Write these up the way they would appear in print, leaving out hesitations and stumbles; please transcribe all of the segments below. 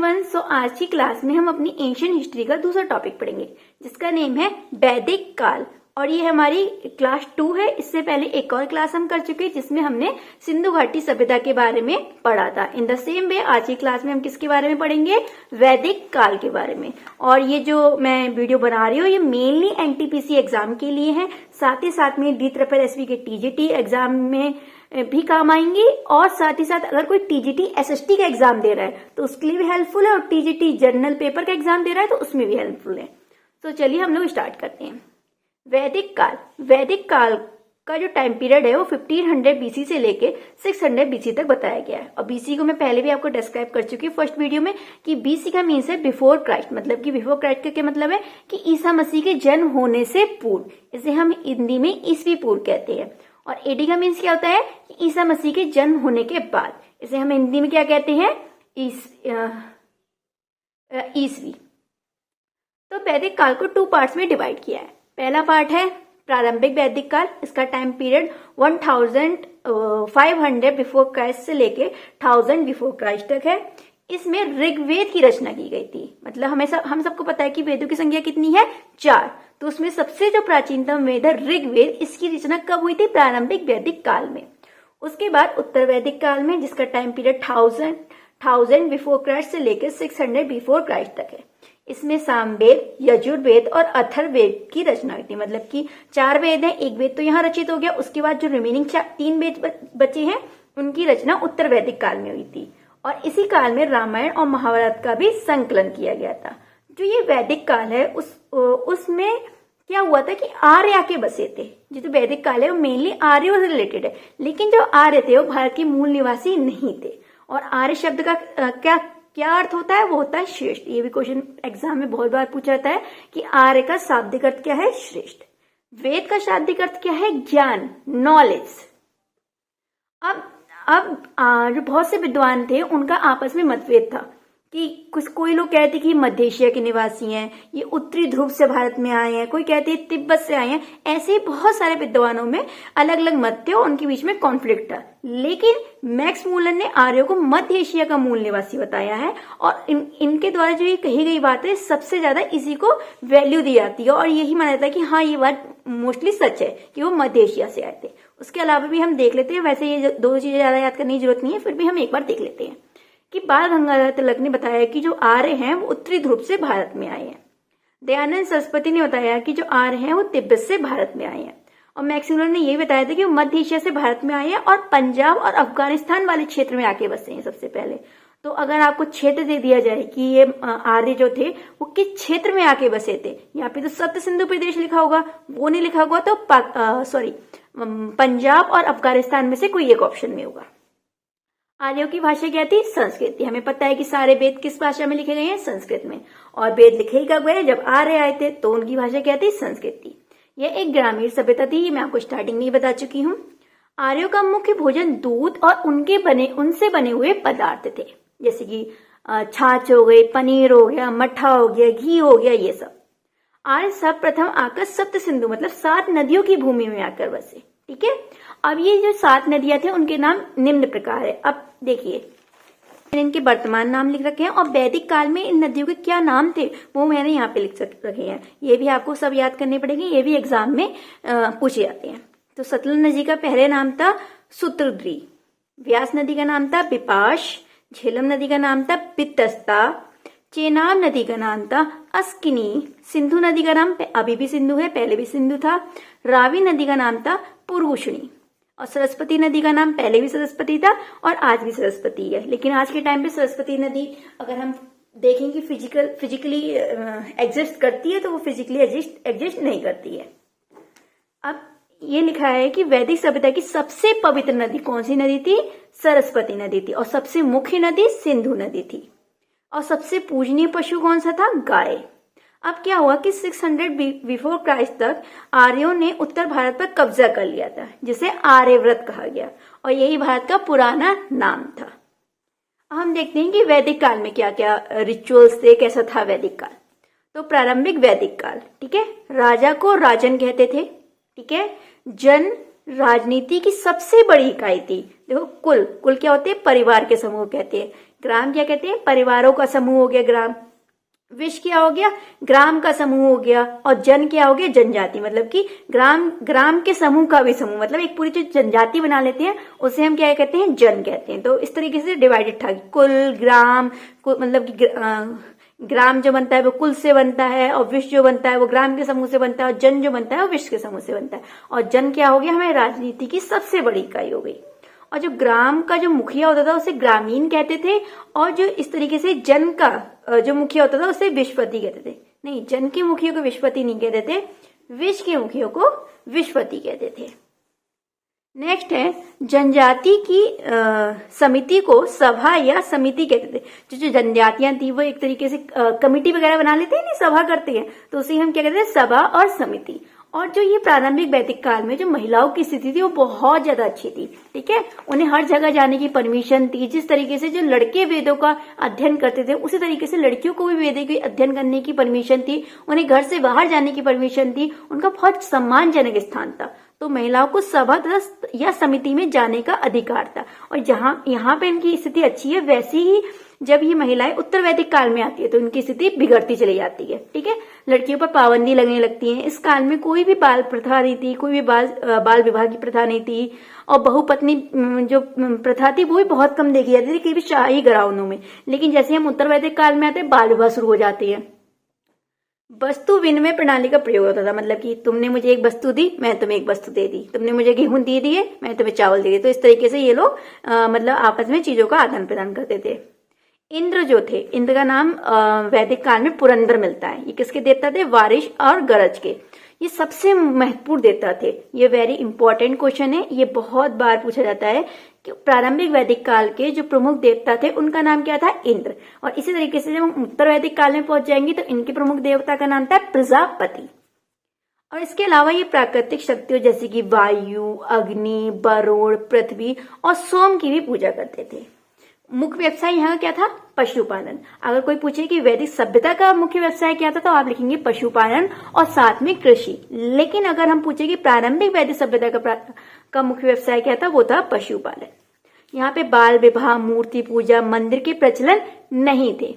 Everyone, सो आज की class में हम अपनी एंशियंट हिस्ट्री का दूसरा टॉपिक पढ़ेंगे जिसका नेम है वैदिक काल। और ये हमारी क्लास 2 है। इससे पहले एक और क्लास हम कर चुके हैं जिसमें हमने सिंधु घाटी सभ्यता के बारे में पढ़ा था। इन द सेम वे आज की क्लास में हम किसके बारे में पढ़ेंगे? वैदिक काल के बारे में। और ये जो मैं वीडियो बना रही हूँ ये मेनली एनटीपीसी एग्जाम के लिए है, साथ ही साथ में DSSB के TGT एग्जाम में भी काम आएंगी, और साथ ही साथ अगर कोई TGT SST का एग्जाम दे रहा है तो उसके लिए भी हेल्पफुल है, और TGT जनरल पेपर का एग्जाम दे रहा है तो उसमें भी हेल्पफुल है। तो चलिए हम लोग स्टार्ट करते हैं। वैदिक काल का जो टाइम पीरियड है वो 1500 BC से लेके 600 BC तक बताया गया है। और BC को मैं पहले भी आपको डिस्क्राइब कर चुकी हूँ फर्स्ट वीडियो में कि BC का मीन्स है बिफोर क्राइस्ट। मतलब कि बिफोर क्राइस्ट का क्या मतलब है कि ईसा मसीह के जन्म होने से पूर्व। इसे हम हिंदी में ईसवी पूर्व कहते हैं। और एडी का मीन्स क्या होता है कि ईसा मसीह के जन्म होने के बाद। इसे हम हिंदी में क्या कहते हैं? ईसवी। तो वैदिक काल को 2 पार्ट्स में डिवाइड किया है। पहला पार्ट है प्रारंभिक वैदिक काल। इसका टाइम पीरियड 1500 बिफोर क्राइस्ट से लेके 1000 बिफोर क्राइस्ट तक है। इसमें ऋग्वेद की रचना की गई थी। मतलब हम सबको पता है कि वेदों की संख्या कितनी है? 4। तो उसमें सबसे जो प्राचीनतम वेद है ऋग्वेद, इसकी रचना कब हुई थी? प्रारंभिक वैदिक काल में। उसके बाद उत्तर वैदिक काल में, जिसका टाइम पीरियड 1000 बिफोर क्राइस्ट से लेकर 600 बिफोर क्राइस्ट तक है। इसमें सामवेद, यजुर्वेद और अथर्ववेद की रचना हुई थी। मतलब कि 4 वेद हैं, एक वेद तो यहाँ रचित हो गया। उसके बाद जो रिमेनिंग 3 वेद बचे हैं उनकी रचना उत्तर वैदिक काल में हुई थी। और इसी काल में रामायण और महाभारत का भी संकलन किया गया था। जो ये वैदिक काल है उसमें क्या हुआ था कि आर्य आके बसे थे। जो तो वैदिक काल है वो मेनली आर्यों से रिलेटेड है, लेकिन जो आर्य थे वो भारत के मूल निवासी नहीं थे। और आर्य शब्द का क्या अर्थ होता है? वो होता है श्रेष्ठ। ये भी क्वेश्चन एग्जाम में बहुत बार पूछा जाता है कि आर्य का शाब्दिक अर्थ क्या है? श्रेष्ठ। वेद का शाब्दिक अर्थ क्या है? ज्ञान, नॉलेज। अब जो बहुत से विद्वान थे उनका आपस में मतभेद था कि कोई लोग कहते कि मध्य एशिया के निवासी हैं, ये उत्तरी ध्रुव से भारत में आए हैं, कोई कहते तिब्बत से आए हैं। ऐसे ही बहुत सारे विद्वानों में अलग अलग मत थे और उनके बीच में कॉन्फ्लिक्ट था। लेकिन मैक्स मूलर ने आर्यों को मध्य एशिया का मूल निवासी बताया है। और इनके द्वारा जो ये कही गई बात है सबसे ज्यादा इसी को वैल्यू दी जाती है, और यही माना जाता है कि हाँ ये बात मोस्टली सच है कि वो मध्य एशिया से आए थे। उसके अलावा भी हम देख लेते हैं। वैसे ये 2 चीजें ज्यादा याद करने की जरूरत नहीं है, फिर भी हम एक बार देख लेते हैं कि बाल गंगाधर तिलक ने बताया कि जो आर्य हैं वो उत्तरी ध्रुव से भारत में आए हैं। दयानंद सरस्वती ने बताया कि जो आर्य हैं वो तिब्बत से भारत में आए हैं। और मैक्स मूलर ने यही बताया था कि वो मध्य एशिया से भारत में आए हैं और पंजाब और अफगानिस्तान वाले क्षेत्र में आके बसे हैं सबसे पहले। तो अगर आपको क्षेत्र दे दिया जाए कि ये आर्य जो थे वो किस क्षेत्र में आके बसे थे, यहाँ पे तो सप्त सिंधु प्रदेश लिखा होगा, वो नहीं लिखा होगा तो पंजाब और अफगानिस्तान में से कोई एक ऑप्शन में होगा। आर्यों की भाषा क्या थी? संस्कृत। हमें पता है कि सारे वेद किस भाषा में लिखे गए हैं? संस्कृत में। और वेद लिखे ही कब गए? जब आर्य आए थे, तो उनकी भाषा क्या थी? संस्कृत थी। यह एक ग्रामीण सभ्यता थी, मैं आपको स्टार्टिंग में ही बता चुकी हूँ। आर्यों का मुख्य भोजन दूध और उनसे बने हुए पदार्थ थे, जैसे कि छाछ हो गई, पनीर हो गया, मट्ठा हो गया, घी हो गया, ये सब। आर्य सर्वप्रथम आकर सप्त सिंधु मतलब 7 नदियों की भूमि में आकर बसे। ठीक है। अब ये जो 7 नदियां थे उनके नाम निम्न प्रकार है। अब देखिए इनके वर्तमान नाम लिख रखे हैं, और वैदिक काल में इन नदियों के क्या नाम थे वो मैंने यहाँ पे लिख रखे हैं। ये भी आपको सब याद करने पड़ेंगे, ये भी एग्जाम में पूछे जाते हैं। तो सतलुज नदी का पहले नाम था सूत्रद्री, व्यास नदी का नाम था बिपाश, झेलम नदी का नाम था पित्तस्ता, चेनाब नदी का नाम था अस्किनी, सिंधु नदी का नाम अभी भी सिंधु है, पहले भी सिंधु था, रावी नदी का नाम था पुरुषणी, और सरस्वती नदी का नाम पहले भी सरस्वती था और आज भी सरस्वती है। लेकिन आज के टाइम पे सरस्वती नदी अगर हम देखेंगे फिजिकली एग्जिस्ट करती है तो वो फिजिकली एग्जिस्ट नहीं करती है। अब ये लिखा है कि वैदिक सभ्यता की सबसे पवित्र नदी कौन सी नदी थी? सरस्वती नदी थी। और सबसे मुख्य नदी सिंधु नदी थी। और सबसे पूजनीय पशु कौन सा था? गाय। अब क्या हुआ कि 600 बिफोर क्राइस्ट तक आर्यों ने उत्तर भारत पर कब्जा कर लिया था, जिसे आर्यव्रत कहा गया, और यही भारत का पुराना नाम था। हम देखते हैं कि वैदिक काल में क्या क्या रिचुअल्स थे, कैसा था वैदिक काल। तो प्रारंभिक वैदिक काल, ठीक है, राजा को राजन कहते थे। ठीक है। जन राजनीति की सबसे बड़ी इकाई थी। देखो कुल क्या होते हैं? परिवार के समूह कहते हैं। ग्राम क्या कहते हैं, परिवारों का समूह हो गया ग्राम। विश्व क्या हो गया, ग्राम का समूह हो गया। और जन क्या हो गया, जनजाति, मतलब कि ग्राम के समूह का भी समूह, मतलब एक पूरी जो जनजाति बना लेते हैं उसे हम क्या कहते हैं, जन कहते हैं। तो इस तरीके से डिवाइडेड था, कुल, ग्राम, मतलब कि ग्राम जो बनता है वो कुल से बनता है, और विश्व जो बनता है वो ग्राम के समूह से बनता है, और जन जो बनता है वो विश्व के समूह से बनता है। और जन क्या हो गया, हमारी राजनीति की सबसे बड़ी इकाई हो गई। और जो ग्राम का जो मुखिया होता था उसे ग्रामीण कहते थे, और जो इस तरीके से जन का जो मुखिया होता था उसे विश्वपति कहते थे। नहीं, जन के मुखिया को विश्वपति नहीं कहते थे, विश्व के मुखिया को विश्वपति कहते थे। नेक्स्ट है, जनजाति की समिति को सभा या समिति कहते थे। जो जनजातियां थी वो एक तरीके से कमिटी वगैरह बना लेते हैं, नहीं सभा करते हैं, तो उसे हम क्या कहते हैं, सभा और समिति। और जो ये प्रारंभिक वैदिक काल में जो महिलाओं की स्थिति थी वो बहुत ज्यादा अच्छी थी, ठीक है। उन्हें हर जगह जाने की परमिशन थी। जिस तरीके से जो लड़के वेदों का अध्ययन करते थे उसी तरीके से लड़कियों को भी वेदों के अध्ययन करने की परमिशन थी। उन्हें घर से बाहर जाने की परमिशन थी। उनका बहुत सम्मानजनक स्थान था। तो महिलाओं को सभा या समिति में जाने का अधिकार था। और जहां यहाँ पे इनकी स्थिति अच्छी है, वैसी ही जब ये महिलाएं उत्तर वैदिक काल में आती है तो इनकी स्थिति बिगड़ती चली जाती है, ठीक है। लड़कियों पर पाबंदी लगने लगती है। इस काल में कोई भी बाल प्रथा नहीं थी, कोई भी बाल विवाह की प्रथा नहीं थी। और बहुपत्नी जो प्रथा थी वो भी बहुत कम देखी जाती थी, कि भी शाही घरानों में। लेकिन जैसे हम उत्तर वैदिक काल में आते हैं, बाल विवाह शुरू हो जाते हैं। वस्तु विनिमय प्रणाली का प्रयोग होता था, मतलब कि तुमने मुझे एक वस्तु दी, मैं तुम्हें एक वस्तु दे दी, तुमने मुझे गेहूं दे दिए, मैं तुम्हें चावल दे दिए। तो इस तरीके से ये लोग मतलब आपस में चीजों का आदान प्रदान करते थे। इंद्र जो थे, इंद्र का नाम वैदिक काल में पुरंदर मिलता है। ये किसके देवता थे, बारिश और गरज के। ये सबसे महत्वपूर्ण देवता थे। ये वेरी इंपॉर्टेंट क्वेश्चन है, ये बहुत बार पूछा जाता है कि प्रारंभिक वैदिक काल के जो प्रमुख देवता थे उनका नाम क्या था, इंद्र। और इसी तरीके से जब हम उत्तर वैदिक काल में पहुंच जाएंगे तो इनके प्रमुख देवता का नाम था प्रजापति। और इसके अलावा ये प्राकृतिक शक्तियों जैसे कि वायु, अग्नि, वरुण, पृथ्वी और सोम की भी पूजा करते थे। मुख्य व्यवसाय यहाँ क्या था, पशुपालन। अगर कोई पूछे कि वैदिक सभ्यता का मुख्य व्यवसाय क्या था तो आप लिखेंगे पशुपालन और साथ में कृषि। लेकिन अगर हम पूछे कि प्रारंभिक वैदिक सभ्यता का मुख्य व्यवसाय क्या था, वो था पशुपालन। यहाँ पे बाल विवाह, मूर्ति पूजा, मंदिर के प्रचलन नहीं थे।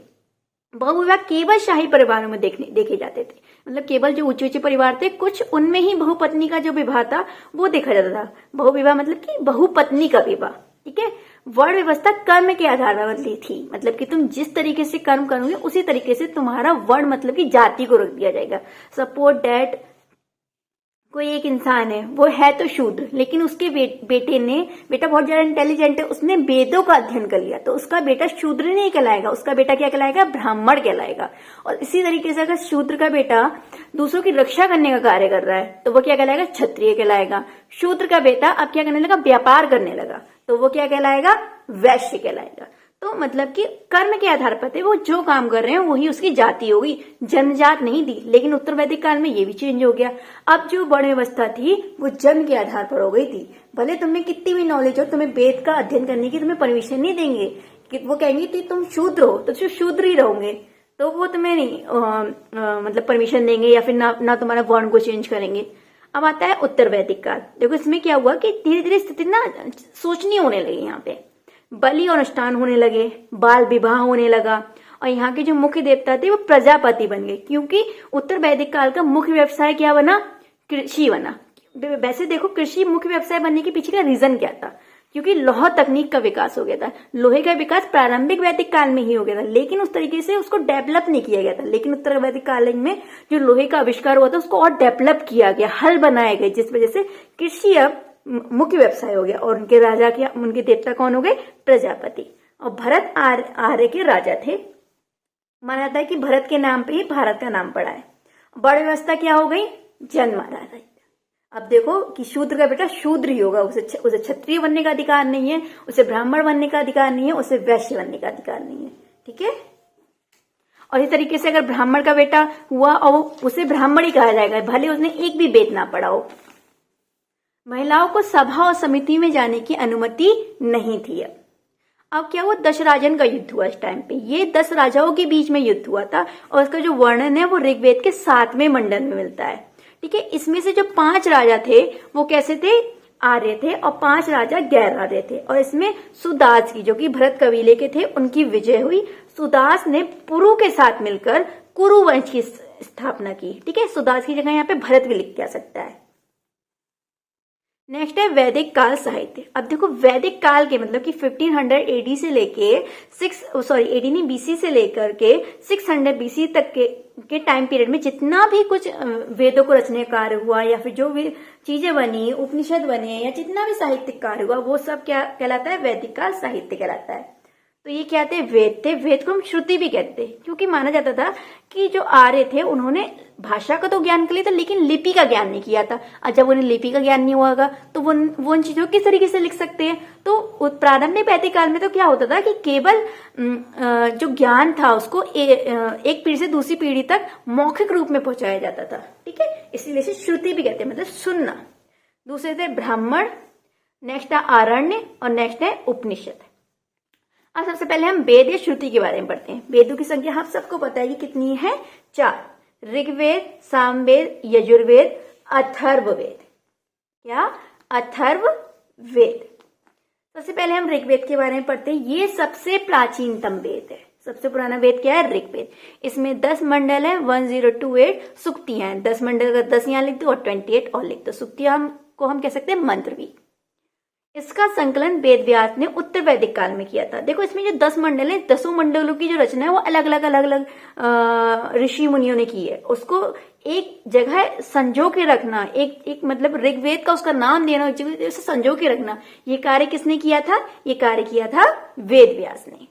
बहुविवाह केवल शाही परिवारों में देखे जाते थे, मतलब केवल जो ऊंचे ऊंचे परिवार थे कुछ उनमें ही बहुपत्नी का जो विवाह था वो देखा जाता था। बहुविवाह मतलब कि बहुपत्नी का विवाह, ठीक है। वर्ण व्यवस्था कर्म के आधार पर बदली थी, मतलब कि तुम जिस तरीके से कर्म करोगे उसी तरीके से तुम्हारा वर्ण मतलब कि जाति को रख दिया जाएगा। सपोज दैट कोई एक इंसान है, वो है तो शूद्र, लेकिन उसके बेटा बहुत ज्यादा इंटेलिजेंट है, उसने वेदों का अध्ययन कर लिया, तो उसका बेटा शूद्र नहीं कहलाएगा, उसका बेटा क्या कहलाएगा, ब्राह्मण कहलाएगा। और इसी तरीके से अगर शूद्र का बेटा दूसरों की रक्षा करने का कार्य कर रहा है तो वो क्या कहलाएगा, क्षत्रिय कहलाएगा। शूद्र का बेटा अब क्या करने लगा, व्यापार करने लगा, तो वो क्या कहलाएगा, वैश्य कहलाएगा। तो मतलब कि कर्म के आधार पर थे, वो जो काम कर रहे हैं वही उसकी जाति होगी, जन्मजात नहीं थी। लेकिन उत्तर वैदिक काल में ये भी चेंज हो गया। अब जो वर्ण व्यवस्था थी वो जन्म के आधार पर हो गई थी। भले तुम्हें कितनी भी नॉलेज हो, तुम्हें वेद का अध्ययन करने की तुम्हें परमिशन नहीं देंगे, कि वो कहेंगे कि तुम शूद्र हो तो सिर्फ शूद्र ही रहोगे, तो वो तुम्हें नहीं मतलब परमिशन देंगे, या फिर ना तुम्हारा वर्ण को चेंज करेंगे। अब आता है उत्तर वैदिक काल। देखो इसमें क्या हुआ कि धीरे धीरे स्थिति ना सोचनी होने लगी। यहाँ पे बलि और अनुष्ठान होने लगे, बाल विवाह होने लगा, और यहाँ के जो मुख्य देवता थे वो प्रजापति बन गए, क्योंकि उत्तर वैदिक काल का मुख्य व्यवसाय क्या बना, कृषि बना। वैसे देखो कृषि मुख्य व्यवसाय बनने के पीछे का रीजन क्या था, क्योंकि लौह तकनीक का विकास हो गया था। लोहे का विकास प्रारंभिक वैदिक काल में ही हो गया था, लेकिन उस तरीके से उसको डेवलप नहीं किया गया था। लेकिन उत्तर वैदिक काल में जो लोहे का आविष्कार हुआ था उसको और डेवलप किया गया, हल बनाए गए, जिस वजह से कृषि अब मुख्य व्यवसाय हो गया। और उनके राजा क्या, उनके देवता कौन हो गए, प्रजापति। और भरत आर्य के राजा थे। माना जाता है कि भरत के नाम पे ही भारत का नाम पड़ा है। वर्ण व्यवस्था क्या हो गई, जन्म आधारित। अब देखो कि शूद्र का बेटा शूद्र ही होगा, उसे क्षत्रिय बनने का अधिकार नहीं है, उसे ब्राह्मण बनने का अधिकार नहीं है, उसे वैश्य बनने का अधिकार नहीं है, ठीक है। और इस तरीके से अगर ब्राह्मण का बेटा हुआ और उसे ब्राह्मण ही कहा जाएगा, भले उसने एक भी वेद ना पढ़ा हो। महिलाओं को सभा और समिति में जाने की अनुमति नहीं थी। अब क्या हुआ, 10 राजन का युद्ध हुआ इस टाइम पे। ये 10 राजाओं के बीच में युद्ध हुआ था, और उसका जो वर्णन है वो ऋग्वेद के 7वें मंडल में मिलता है, ठीक है। इसमें से जो 5 राजा थे वो कैसे थे, आर्य थे और 5 राजा गैर आर्य थे। और इसमें सुदास की, जो कि भरत कबीले के थे, उनकी विजय हुई। सुदास ने पुरु के साथ मिलकर कुरु वंश की स्थापना की। ठीक है, सुदास की जगह यहाँ पे भरत भी लिख के आ सकता है। नेक्स्ट है वैदिक काल साहित्य। अब देखो वैदिक काल के मतलब कि 1500 एडी से लेके एडी नहीं बीसी से लेकर के 600 बीसी तक के टाइम पीरियड में जितना भी कुछ वेदों को रचने कार्य हुआ या फिर जो भी चीजें बनी, उपनिषद बने या जितना भी साहित्यिक कार्य हुआ, वो सब क्या कहलाता है? वैदिक काल साहित्य कहलाता है। तो ये क्या थे? वेद थे। वेद को हम श्रुति भी कहते हैं, क्योंकि माना जाता था कि जो आर्य थे उन्होंने भाषा का तो ज्ञान कर लिया था लेकिन लिपि का ज्ञान नहीं किया था। और जब उन्हें लिपि का ज्ञान नहीं होगा तो वो उन चीजों को किस तरीके से लिख सकते हैं? तो प्रारंभिक वैदिक काल में तो क्या होता था कि केवल जो ज्ञान था उसको एक पीढ़ी से दूसरी पीढ़ी तक मौखिक रूप में पहुंचाया जाता था। ठीक है, इसीलिए से श्रुति भी कहते हैं, मतलब सुनना। दूसरे थे ब्राह्मण, नेक्स्ट है आरण्य और नेक्स्ट है उपनिषद। अब सबसे पहले हम वेद या श्रुति के बारे में पढ़ते हैं। वेदों की संख्या हम सबको पता है कि कितनी है? 4। ऋग्वेद, सामवेद, यजुर्वेद, अथर्ववेद। क्या? अथर्ववेद। सबसे पहले हम ऋग्वेद के बारे में पढ़ते हैं। ये सबसे प्राचीनतम वेद है। सबसे पुराना वेद क्या है? ऋग्वेद। इसमें 10 मंडल है, 1028 सुक्तियां हैं। 10 मंडल का 10 यहाँ लिख दो और 28 और लिख दो। सुक्तियां को हम कह सकते हैं मंत्र भी। इसका संकलन वेद व्यास ने उत्तर वैदिक काल में किया था। देखो इसमें जो 10 मंडल है, 10 मंडलों की जो रचना है वो अलग अलग ऋषि मुनियों ने की है। उसको एक जगह संजो के रखना, एक मतलब ऋग्वेद का उसका नाम देना, उसे संजो के रखना, ये कार्य किसने किया था? ये कार्य किया था वेद व्यास ने।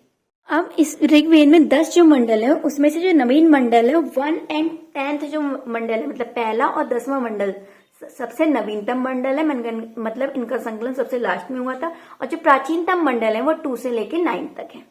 अब इस ऋग्वेद में 10 जो मंडल है उसमें से जो नवीन मंडल है 1 और 10 जो मंडल है, मतलब पहला और 10वां मंडल सबसे नवीनतम मंडल है। मतलब इनका संकलन सबसे लास्ट में हुआ था। और जो प्राचीनतम मंडल है वो 2 से लेके 9 तक है।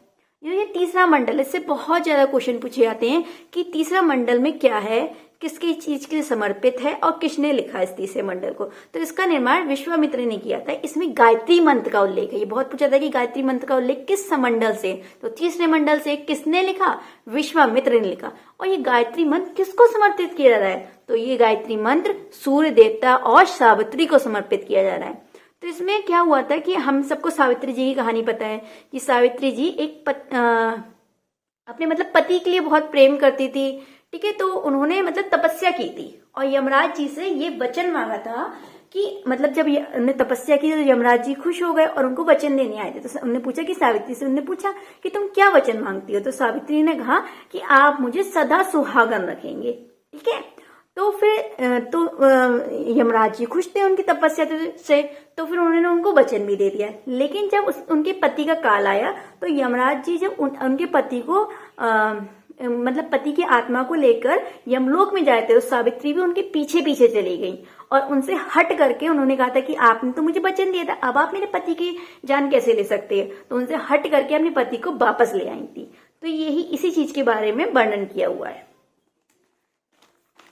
ये तीसरा मंडल, इससे बहुत ज्यादा क्वेश्चन पूछे जाते हैं कि तीसरा मंडल में क्या है, किसकी चीज के लिए समर्पित है और किसने लिखा इस तीसरे मंडल को। तो इसका निर्माण विश्वामित्र ने किया था। इसमें गायत्री मंत्र का उल्लेख है। ये बहुत पूछा था कि गायत्री मंत्र का उल्लेख किस मंडल से, तो तीसरे मंडल से। किसने लिखा? विश्वामित्र ने लिखा। और ये गायत्री मंत्र किसको समर्पित किया जा रहा है? तो ये गायत्री मंत्र सूर्य देवता और सावित्री को समर्पित किया जा रहा है। तो इसमें क्या हुआ था कि हम सबको सावित्री जी की कहानी पता है कि सावित्री जी एक अपने मतलब पति के लिए बहुत प्रेम करती थी। ठीक है, तो उन्होंने मतलब तपस्या की थी और यमराज जी से ये वचन मांगा था कि मतलब जब उन्होंने तपस्या की तो यमराज जी खुश हो गए और उनको वचन देने आए थे। तो उन्होंने पूछा कि सावित्री से, उन्होंने पूछा कि तुम क्या वचन मांगती हो? तो सावित्री ने कहा कि आप मुझे सदा सुहागन रखेंगे। ठीक है, तो फिर यमराज जी खुश थे उनकी तपस्या से, तो फिर उन्होंने उनको वचन भी दे दिया। लेकिन जब उनके पति का काल आया तो यमराज जी जब उनके पति को मतलब पति की आत्मा को लेकर यमलोक में जाए थे, तो सावित्री भी उनके पीछे पीछे चली गई और उनसे हट करके उन्होंने कहा था कि आपने तो मुझे वचन दिया था, अब आप मेरे पति की जान कैसे ले सकते हैं? तो उनसे हट करके अपने पति को वापस ले आई थी। तो यही इसी चीज के बारे में वर्णन किया हुआ है।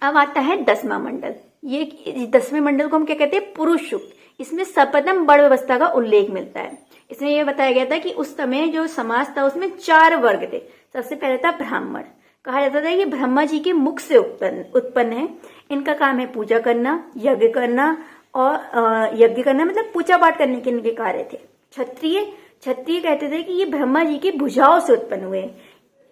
अब आता है 10वां मंडल। ये 10वें मंडल को हम क्या कहते हैं? पुरुष सूक्त। इसमें सपदम बड़ व्यवस्था का उल्लेख मिलता है। इसमें यह बताया गया था कि उस समय जो समाज था उसमें 4 वर्ग थे। सबसे पहले था ब्राह्मण। कहा जाता था ये ब्रह्मा जी के मुख से उत्पन्न है। इनका काम है पूजा करना, यज्ञ करना और यज्ञ करना मतलब पूजा पाठ करने के इनके कार्य थे। क्षत्रिय कहते थे कि ये ब्रह्मा जी की भुजाओं से उत्पन्न हुए।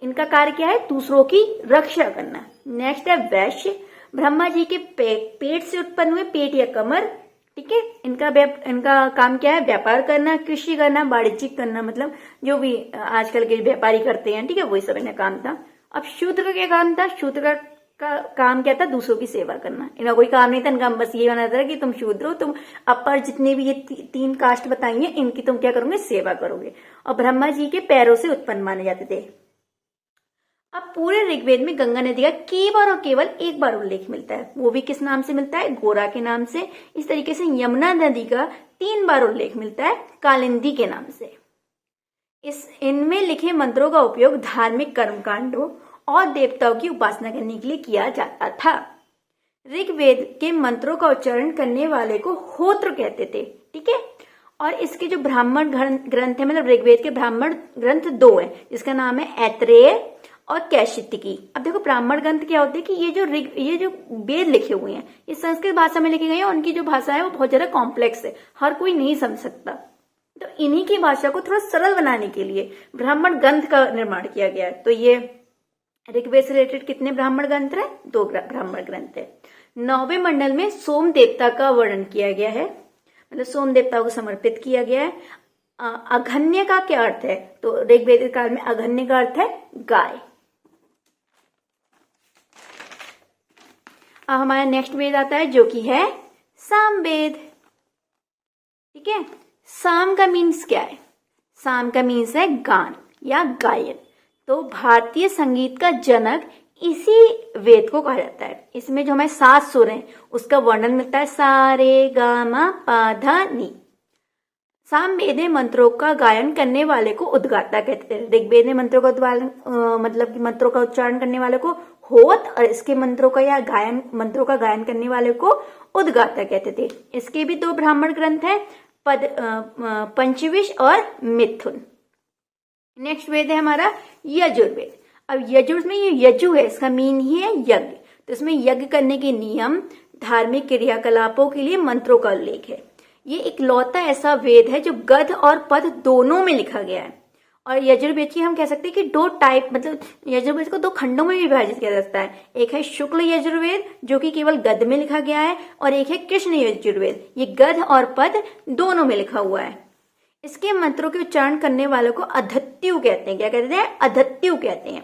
इनका कार्य क्या है? दूसरों की रक्षा करना। नेक्स्ट है वैश्य। ब्रह्मा जी के पेट से उत्पन्न हुए, पेट या कमर। ठीक है, इनका काम क्या है? व्यापार करना, कृषि करना, वाणिज्यिक करना, मतलब जो भी आजकल के व्यापारी करते हैं। ठीक है, वही सब इनका काम था। अब शूद्र का क्या काम था? शूद्र का काम क्या था? दूसरों की सेवा करना। इनका कोई काम नहीं था, इनका बस ये बना था कि तुम शूद्र हो, तुम अपर जितने भी ये 3 कास्ट बताई हैं इनकी तुम क्या करोगे? सेवा करोगे। और ब्रह्मा जी के पैरों से उत्पन्न माने जाते थे। अब पूरे ऋग्वेद में गंगा नदी का केवल और केवल एक बार उल्लेख मिलता है, वो भी किस नाम से मिलता है? गोरा के नाम से। इस तरीके से यमुना नदी का 3 बार उल्लेख मिलता है कालिंदी के नाम से। इनमें लिखे मंत्रों का उपयोग धार्मिक कर्मकांडों और देवताओं की उपासना करने के लिए किया जाता था। ऋग्वेद के मंत्रों का उच्चारण करने वाले को होत्र कहते थे। ठीक है, और इसके जो ब्राह्मण ग्रंथ है, मतलब ऋग्वेद के ब्राह्मण ग्रंथ 2 है, जिसका नाम है ऐत्रेय और कैशितिकी। अब देखो ब्राह्मण ग्रंथ क्या होते हैं कि ये जो वेद लिखे हुए हैं ये संस्कृत भाषा में लिखे गए हैं। उनकी जो भाषा है वो बहुत ज्यादा कॉम्प्लेक्स है, हर कोई नहीं समझ सकता। तो इन्हीं की भाषा को थोड़ा सरल बनाने के लिए ब्राह्मण ग्रंथ का निर्माण किया गया है। तो ये ऋग्वेद से रिलेटेड कितने ब्राह्मण ग्रंथ है? 2 ब्राह्मण ग्रंथ है। 9वें मंडल में सोम देवता का वर्णन किया गया है, मतलब सोम देवता को समर्पित किया गया है। अघन्य का क्या अर्थ है? तो ऋग्वेदिक काल में अघन्य का अर्थ है गाय। अब हमारा नेक्स्ट वेद आता है जो कि है सामवेद। ठीक है, साम का मीन्स क्या है? साम का मीन्स है गान या गायन। तो भारतीय संगीत का जनक इसी वेद को कहा जाता है। इसमें जो हमारे 7 सुर हैं उसका वर्णन मिलता है, सा रे गा मा पा धा नी। सामवेद में मंत्रों का गायन करने वाले को उद्गाता कहते थे। ऋग्वेद में मंत्रों का मतलब कि मंत्रों का उच्चारण करने वाले को होत, और इसके मंत्रों का या मंत्रों का गायन करने वाले को उद्गाता कहते थे। इसके भी 2 ब्राह्मण ग्रंथ हैं, पंचविश और मिथुन। नेक्स्ट वेद है हमारा यजुर्वेद। अब यजुर्वेद में ये यजु है, इसका मीन ही है यज्ञ। तो इसमें यज्ञ करने के नियम, धार्मिक क्रियाकलापों के लिए मंत्रों का उल्लेख है। ये इकलौता ऐसा वेद है जो गद्य और पद दोनों में लिखा गया है। और यजुर्वेद की हम कह सकते हैं कि 2 टाइप, मतलब यजुर्वेद को 2 खंडों में विभाजित किया जा सकता है। एक है शुक्ल यजुर्वेद जो कि केवल गद्य में लिखा गया है, और एक है कृष्ण यजुर्वेद, ये गद्य और पद दोनों में लिखा हुआ है। इसके मंत्रों के उच्चारण करने वालों को अधत्यु कहते हैं। क्या कहते हैं? अधत्यु कहते हैं।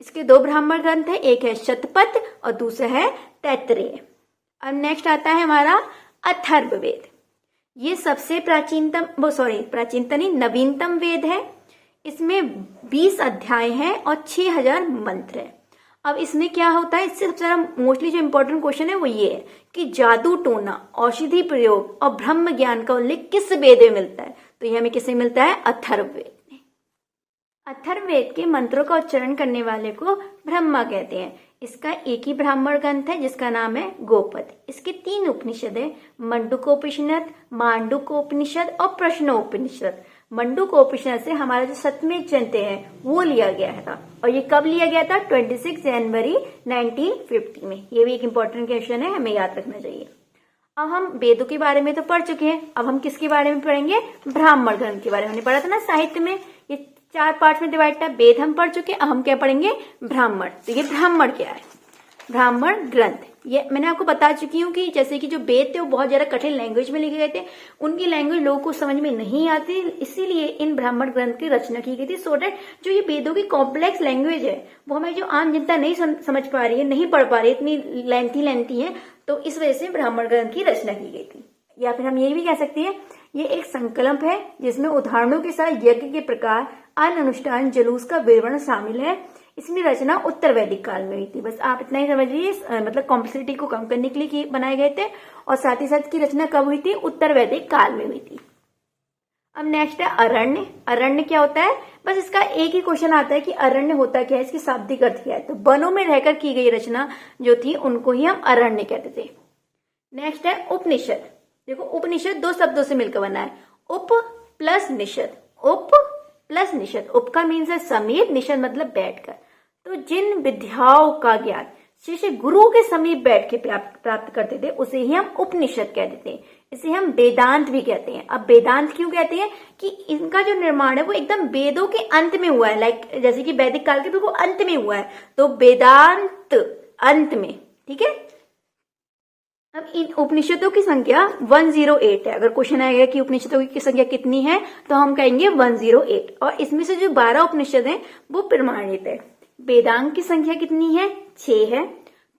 इसके 2 ब्राह्मण ग्रंथ है, एक है शतपथ और दूसरा है तैत्तरीय। अब नेक्स्ट आता है हमारा अथर्ववेद। ये सबसे नवीनतम वेद है। इसमें 20 अध्याय हैं और 6000 मंत्र है। अब इसमें क्या होता है, इससे सबसे ज्यादा मोस्टली जो इंपॉर्टेंट क्वेश्चन है वो ये है कि जादू टोना, औषधि प्रयोग और ब्रह्म ज्ञान का उल्लेख किस वेद में मिलता है? तो ये हमें किसमें मिलता है? अथर्ववेद में। अथर्ववेद के मंत्रों का उच्चारण करने वाले को ब्रह्मा कहते हैं। इसका एक ही ब्राह्मण ग्रंथ है जिसका नाम है गोपद। इसके 3 उपनिषद है, मंडूकोपनिषद, मांडूकोपनिषद और प्रश्नोपनिषद। मंडूकोपनिषद से हमारा जो सतमें चंते हैं वो लिया गया था, और ये कब लिया गया था? 26 जनवरी 1950 में। ये भी एक इंपॉर्टेंट क्वेश्चन है, हमें याद रखना चाहिए। अब हम वेदों के बारे में तो पढ़ चुके हैं, अब हम किसके बारे में पढ़ेंगे? ब्राह्मण ग्रंथ के बारे में। पढ़ा था ना साहित्य में, ये 4 पार्ट में डिवाइड था। वेद हम पढ़ चुके हैं, अब हम क्या पढ़ेंगे? ब्राह्मण। तो ये ब्राह्मण क्या है? ब्राह्मण ग्रंथ, ये मैंने आपको बता चुकी हूँ कि जैसे कि जो वेद थे वो बहुत ज्यादा कठिन लैंग्वेज में लिखे गए थे, उनकी लैंग्वेज लोगों को समझ में नहीं आती, इसीलिए इन ब्राह्मण ग्रंथ की रचना की गई थी, सो दैट जो ये वेदों की कॉम्प्लेक्स लैंग्वेज है वो हमें जो आम जनता नहीं समझ पा रही है, नहीं पढ़ पा रही है, इतनी लेंथी है, तो इस वजह से ब्राह्मण ग्रंथ की रचना की गई थी। या फिर हम ये भी कह सकते हैं ये एक संकल्प है जिसमें उदाहरणों के साथ यज्ञ के प्रकार, अन्य अनुष्ठान, जुलूस का विवरण शामिल है। इसमें रचना उत्तर वैदिक काल में हुई थी। बस आप इतना ही समझ लीजिए, मतलब कॉम्प्लेक्सिटी को कम करने के लिए बनाए गए थे, और साथ ही साथ इसकी रचना कब हुई थी? उत्तर वैदिक काल में हुई थी। अब नेक्स्ट है अरण्य। अरण्य क्या होता है? बस इसका एक ही क्वेश्चन आता है कि अरण्य होता क्या है, इसकी शाब्दिक अर्थ क्या है? तो वनों में रहकर की गई रचना जो थी उनको ही हम अरण्य कहते थे। नेक्स्ट है उपनिषद। देखो उपनिषद 2 शब्दों से मिलकर बना है, उप प्लस निषद। उप प्लस निषद, उप का मीन्स है समीप, निषद मतलब बैठकर। तो जिन विद्याओं का ज्ञान शिष्य गुरु के समीप बैठ के प्राप्त करते थे उसे ही हम उपनिषद कहते थे। इसे हम वेदांत भी कहते हैं। अब वेदांत क्यों कहते हैं? कि इनका जो निर्माण है वो एकदम वेदों के अंत में हुआ है, लाइक जैसे कि वैदिक काल के बिल्कुल अंत में हुआ है, तो वेदांत अंत में। ठीक है, अब इन उपनिषदों की संख्या 108 है। अगर क्वेश्चन आएगा कि उपनिषदों की संख्या कितनी है तो हम कहेंगे 108, और इसमें से जो 12 उपनिषद हैं वो प्रमाणित है। वेदांग की संख्या कितनी है? 6 है।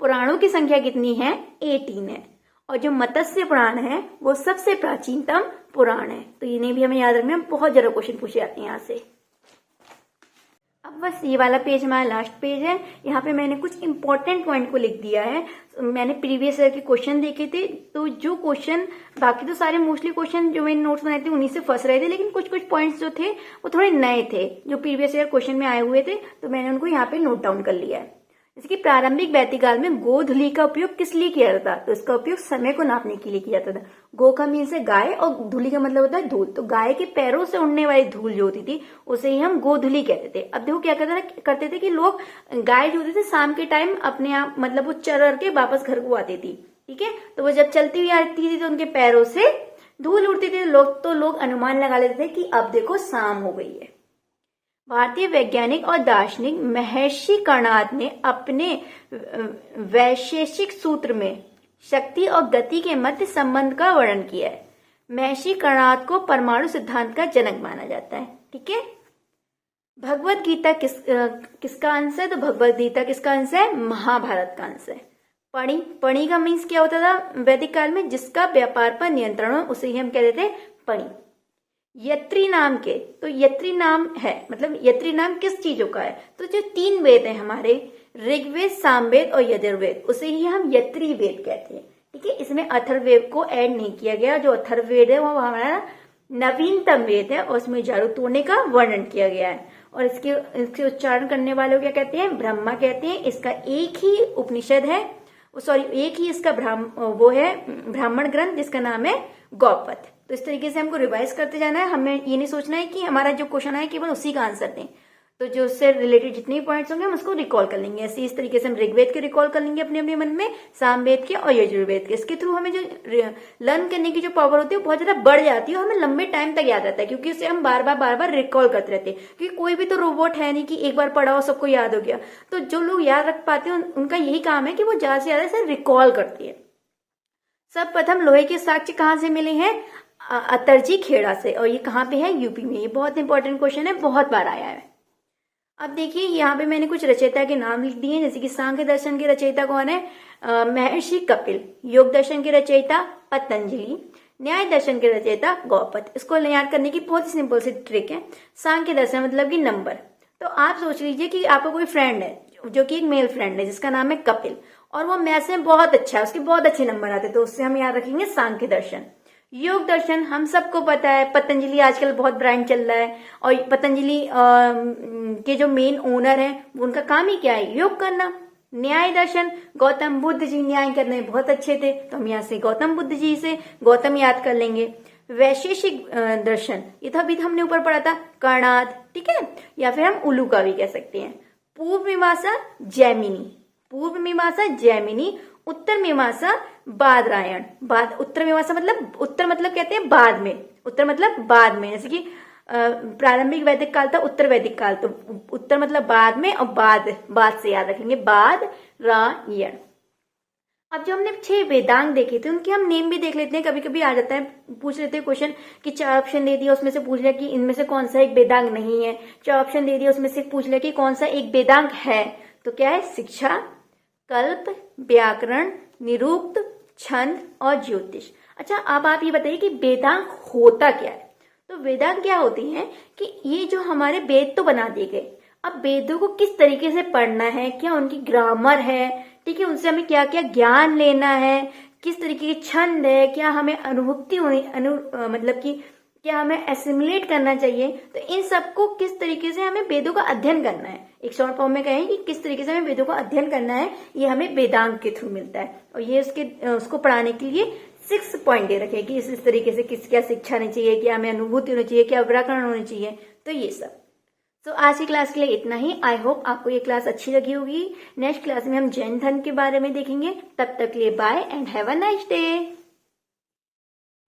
पुराणों की संख्या कितनी है? 18 है। और जो मत्स्य पुराण है वो सबसे प्राचीनतम पुराण है। तो इन्हें भी हमें याद रखना है, बहुत ज्यादा क्वेश्चन पूछे जाते हैं यहाँ से। अब बस ये वाला पेज हमारा लास्ट पेज है। यहाँ पे मैंने कुछ इंपॉर्टेंट पॉइंट को लिख दिया है। मैंने प्रीवियस ईयर के क्वेश्चन देखे थे, तो जो क्वेश्चन, बाकी तो सारे मोस्टली क्वेश्चन जो मैंने नोट्स बनाए थे उन्हीं से फंस रहे थे, लेकिन कुछ पॉइंट्स जो थे वो थोड़े नए थे जो प्रीवियस ईयर क्वेश्चन में आए हुए थे, तो मैंने उनको यहाँ पे नोट डाउन कर लिया है। जैसे कि प्रारंभिक वैदिक काल में गोधूलि का उपयोग किस लिए किया जाता था? तो इसका उपयोग समय को नापने के लिए किया जाता था। गो का मीन से गाय और धूलि का मतलब होता है धूल। तो गाय के पैरों से उड़ने वाली धूल जो होती थी उसे ही हम गोधूलि कहते थे। अब देखो क्या करते थे कि लोग गाय जो होती थी शाम के टाइम अपने आप मतलब वो चर के वापस घर को आती थी, ठीक है। तो वो जब चलती हुई आती थी तो उनके पैरों से धूल उड़ती थी। लोग अनुमान लगा लेते थे कि अब देखो शाम हो गई है। भारतीय वैज्ञानिक और दार्शनिक महर्षि कर्णाद ने अपने वैशेषिक सूत्र में शक्ति और गति के मध्य संबंध का वर्णन किया है। महर्षि कर्णाद को परमाणु सिद्धांत का जनक माना जाता है, ठीक है। भगवत गीता किसका अंश है? तो भगवत गीता किसका अंश है? महाभारत का अंश है। पणि का मीन्स क्या होता था वैदिक काल में? जिसका व्यापार पर नियंत्रण हो उसे ही हम कहते थे पणि। यत्री नाम के, तो यत्री नाम है मतलब यत्री नाम किस चीजों का है? तो जो 3 वेद है हमारे ऋग्वेद, सामवेद और यजुर्वेद, उसे ही हम यत्री वेद कहते हैं, ठीक है। इसमें अथर्ववेद को ऐड नहीं किया गया। जो अथर्ववेद है वो हमारा नवीनतम वेद है और उसमें झाड़ू तोड़ने का वर्णन किया गया है। और इसके उच्चारण करने वालों क्या कहते हैं? ब्रह्मा कहते हैं। इसका एक ही उपनिषद है, एक ही इसका ब्राह्मण ग्रंथ जिसका नाम है गौपथ। तो इस तरीके से हमको रिवाइज करते जाना है। हमें ये नहीं सोचना है कि हमारा जो क्वेश्चन है केवल उसी का आंसर दें। तो जो उससे रिलेटेड जितने भी पॉइंट्स होंगे हम उसको रिकॉल कर लेंगे। ऐसे इस तरीके से हम ऋग्वेद के रिकॉल कर लेंगे अपने अपने मन में, सामवेद के और यजुर्वेद के। इसके थ्रू हमें जो लर्न करने की जो पावर होती है वो बहुत ज्यादा बढ़ जाती है और हमें लंबे टाइम तक याद रहता है, क्योंकि उसे हम बार बार रिकॉल करते रहते हैं। क्योंकि कोई भी तो रोबोट है नहीं कि एक बार पढ़ा हो सबको याद हो गया। तो जो लोग याद रख पाते हैं उनका यही काम है कि वो ज्यादा से ज्यादा इसे रिकॉल करती है। सब प्रथम लोहे के साक्ष्य कहाँ से मिले हैं? अतरजी खेड़ा से। और ये कहाँ पे है? यूपी में। ये बहुत इंपॉर्टेंट क्वेश्चन है, बहुत बार आया है। अब देखिए यहाँ पे मैंने कुछ रचयिता के नाम लिख दिए, जैसे कि सांख्य दर्शन के रचयिता कौन है? महर्षि कपिल। योग दर्शन के रचयिता पतंजलि। न्याय दर्शन के रचयिता गौपथ। इसको याद करने की बहुत ही सिंपल सी ट्रिक है। सांख्य दर्शन मतलब कि नंबर। तो आप सोच लीजिए कि आपका कोई फ्रेंड है जो कि एक मेल फ्रेंड है जिसका नाम है कपिल, और वो मैथ्स में बहुत अच्छा है, उसके बहुत अच्छे नंबर आते हैं, तो उससे हम याद रखेंगे सांख्य दर्शन। योग दर्शन हम सबको पता है, पतंजलि आजकल बहुत ब्रांड चल रहा है, और पतंजलि के जो मेन ओनर है उनका काम ही क्या है? योग करना। न्याय दर्शन, गौतम बुद्ध जी न्याय करने में बहुत अच्छे थे, तो हम यहाँ से गौतम बुद्ध जी से गौतम याद कर लेंगे। वैशेषिक दर्शन, ये तो अभी हमने ऊपर पढ़ा था, कर्णाद, ठीक है, या फिर हम उल्लू का भी कह सकते हैं। पूर्व मीमांसा जैमिनी, पूर्व मीमांसा जैमिनी। उत्तर मीमांसा बादरायण। उत्तर मीमांसा मतलब, उत्तर मतलब कहते हैं बाद में, उत्तर मतलब बाद में। जैसे कि प्रारंभिक वैदिक काल था, उत्तर वैदिक काल, तो उत्तर मतलब बाद में, और बाद से याद रखेंगे बादरायण। अब जो हमने 6 वेदांग देखे थे उनके हम नेम भी देख लेते हैं। कभी कभी आ जाता है, पूछ लेते हैं क्वेश्चन कि 4 ऑप्शन दे दिया, उसमें से पूछ लिया कि इनमें से कौन सा एक वेदांग नहीं है। 4 ऑप्शन दे दिया, उसमें से पूछ लिया कि कौन सा एक वेदांग है। तो क्या है? शिक्षा, कल्प, व्याकरण, निरुक्त, छंद और ज्योतिष। अच्छा, अब आप ये बताइए कि वेदांग होता क्या है? तो वेदांग क्या होती है कि ये जो हमारे वेद तो बना दिए गए, अब वेदों को किस तरीके से पढ़ना है, क्या उनकी ग्रामर है, ठीक है, उनसे हमें क्या क्या ज्ञान लेना है, किस तरीके के छंद है, क्या हमें अनुभूति होनी मतलब कि क्या हमें एसिमुलेट करना चाहिए, तो इन सबको किस तरीके से हमें वेदों का अध्ययन करना है। एक शॉर्ट फॉर्म में कहें कि किस तरीके से हमें वेदों का अध्ययन करना है, ये हमें वेदांग के थ्रू मिलता है। और ये उसको पढ़ाने के लिए 6 पॉइंट दे रखे कि इस तरीके से क्या शिक्षा होनी चाहिए, क्या हमें अनुभूति होनी चाहिए, क्या व्याकरण होनी चाहिए, तो ये सब। तो आज की क्लास के लिए इतना ही। आई होप आपको ये क्लास अच्छी लगी होगी। नेक्स्ट क्लास में हम जैन धर्म के बारे में देखेंगे। तब तक के लिए bye and have a nice day.